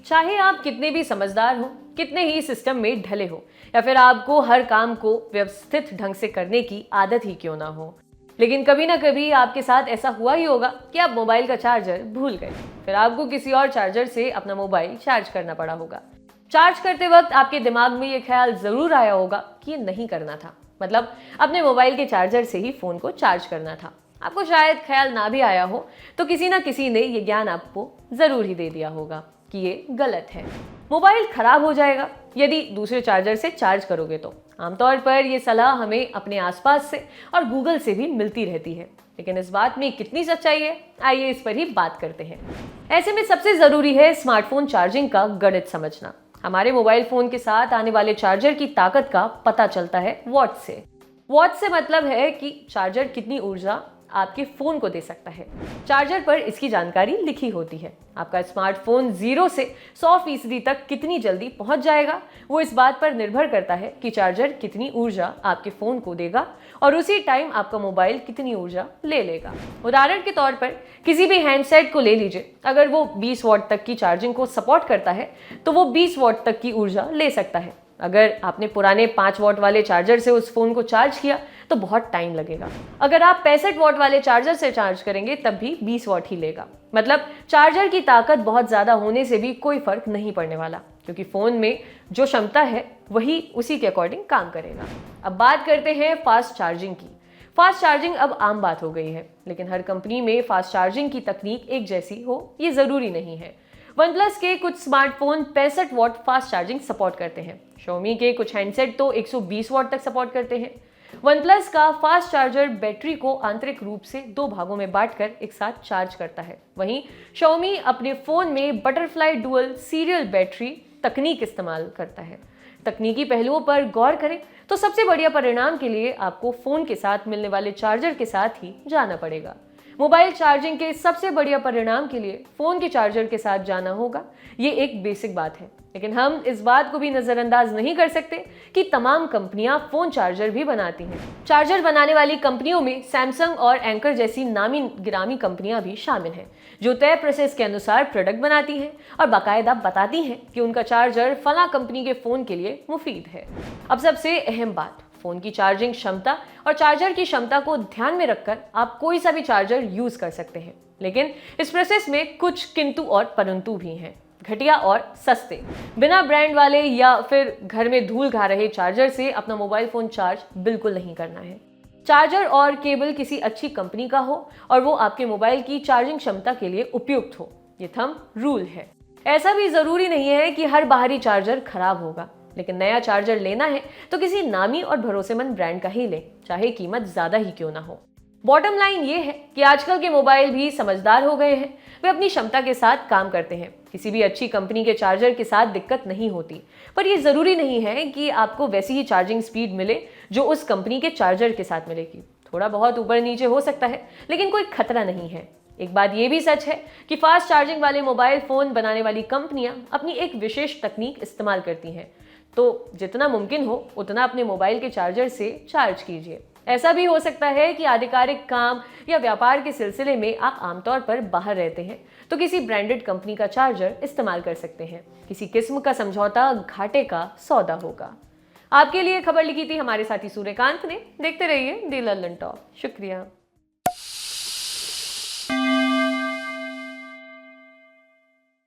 चाहे आप कितने भी समझदार हो, कितने ही सिस्टम में ढले हो, या फिर आपको हर काम को व्यवस्थित ढंग से करने की आदत ही क्यों ना हो, लेकिन कभी ना कभी आपके साथ ऐसा हुआ ही होगा कि आप मोबाइल का चार्जर भूल गए। फिर आपको किसी और चार्जर से अपना मोबाइल चार्ज करना पड़ा होगा। चार्ज करते वक्त आपके दिमाग में ये ख्याल जरूर आया होगा कि ये नहीं करना था, मतलब अपने मोबाइल के चार्जर से ही फोन को चार्ज करना था। आपको शायद ख्याल ना भी आया हो तो किसी ना किसी ने ये ज्ञान आपको जरूर ही दे दिया होगा कि ये गलत है। मोबाइल खराब हो जाएगा यदि दूसरे चार्जर से चार्ज करोगे तो। आमतौर पर ये सलाह हमें अपने आसपास से और गूगल से भी मिलती रहती है, लेकिन इस बात में कितनी सच्चाई है, आइए इस पर ही बात करते हैं। ऐसे में सबसे जरूरी है स्मार्टफोन चार्जिंग का गणित समझना। हमारे मोबाइल फोन के साथ आने वाले चार्जर की ताकत का पता चलता है वॉट से। वॉट से मतलब है कि चार्जर कितनी ऊर्जा आपके फोन को दे सकता है। चार्जर पर इसकी जानकारी लिखी होती है। आपका स्मार्टफोन 0 से 100% तक कितनी जल्दी पहुंच जाएगा, वो इस बात पर निर्भर करता है कि चार्जर कितनी ऊर्जा आपके फोन को देगा और उसी टाइम आपका मोबाइल कितनी ऊर्जा ले लेगा। उदाहरण के तौर पर किसी भी हैंडसेट को ले लीजिए, अगर वो 20 वॉट तक की चार्जिंग को सपोर्ट करता है तो वो 20 वॉट तक की ऊर्जा ले सकता है। अगर आपने पुराने 5 वॉट वाले चार्जर से उस फोन को चार्ज किया तो बहुत टाइम लगेगा। अगर आप 65 वॉट वाले चार्जर से चार्ज करेंगे तब भी 20 वॉट ही लेगा। मतलब चार्जर की ताकत बहुत ज्यादा होने से भी कोई फर्क नहीं पड़ने वाला, क्योंकि फोन में जो क्षमता है वही उसी के अकॉर्डिंग काम करेगा। अब बात करते हैं फास्ट चार्जिंग की। फास्ट चार्जिंग अब आम बात हो गई है, लेकिन हर कंपनी में फास्ट चार्जिंग की तकनीक एक जैसी हो ये जरूरी नहीं है। OnePlus के कुछ smartphone 65 watt fast charging support करते हैं। Xiaomi के कुछ हैंडसेट तो 120 वॉट तक सपोर्ट करते हैं। OnePlus का फास्ट चार्जर बैटरी को आंतरिक रूप से 2 भागों में बांटकर एक साथ चार्ज करता है। वहीं Xiaomi अपने फोन में बटरफ्लाई डुअल सीरियल बैटरी तकनीक इस्तेमाल करता है। तकनीकी पहलुओं पर गौर करें तो सबसे बढ़िया परिणाम के लिए आपको फोन के साथ मिलने वाले चार्जर के साथ ही जाना पड़ेगा। मोबाइल चार्जिंग के सबसे बढ़िया परिणाम के लिए फोन के चार्जर के साथ जाना होगा, ये एक बेसिक बात है। लेकिन हम इस बात को भी नजरअंदाज नहीं कर सकते कि तमाम कंपनियां फोन चार्जर भी बनाती हैं। चार्जर बनाने वाली कंपनियों में सैमसंग और एंकर जैसी नामी गिरामी कंपनियां भी शामिल हैं, जो तय प्रोसेस के अनुसार प्रोडक्ट बनाती हैं और बाकायदा बताती हैं कि उनका चार्जर फला कंपनी के फोन के लिए मुफीद है। अब सबसे अहम बात, फोन की चार्जिंग क्षमता और चार्जर की क्षमता को ध्यान में रखकर आप कोई सा भी चार्जर यूज कर सकते हैं, लेकिन इस प्रोसेस में कुछ किंतु और परंतु भी हैं। घटिया और सस्ते, बिना ब्रांड वाले या फिर घर में धूल खा रहे चार्जर से अपना मोबाइल फोन चार्ज बिल्कुल नहीं करना है। चार्जर और केबल किसी अच्छी कंपनी का हो और वो आपके मोबाइल की चार्जिंग क्षमता के लिए उपयुक्त हो, ये थंब रूल है। ऐसा भी जरूरी नहीं है कि हर बाहरी चार्जर खराब होगा, लेकिन नया चार्जर लेना है तो किसी नामी और भरोसेमंद ब्रांड का ही लें, चाहे कीमत ज्यादा ही क्यों ना हो। बॉटम लाइन ये है कि आजकल के मोबाइल भी समझदार हो गए हैं, वे अपनी क्षमता के साथ काम करते हैं। किसी भी अच्छी कंपनी के चार्जर के साथ दिक्कत नहीं होती, पर यह जरूरी नहीं है कि आपको वैसी ही चार्जिंग स्पीड मिले जो उस कंपनी के चार्जर के साथ मिलेगी। थोड़ा बहुत ऊपर नीचे हो सकता है, लेकिन कोई खतरा नहीं है। एक बात यह भी सच है कि फास्ट चार्जिंग वाले मोबाइल फोन बनाने वाली कंपनियां अपनी एक विशेष तकनीक इस्तेमाल करती हैं, तो जितना मुमकिन हो उतना अपने मोबाइल के चार्जर से चार्ज कीजिए। ऐसा भी हो सकता है कि आधिकारिक काम या व्यापार के सिलसिले में आप आमतौर पर बाहर रहते हैं, तो किसी ब्रांडेड कंपनी का चार्जर इस्तेमाल कर सकते हैं। किसी किस्म का समझौता घाटे का सौदा होगा। आपके लिए खबर लिखी थी हमारे साथी सूर्यकांत ने। देखते रहिए दी लल्लन टॉप। शुक्रिया।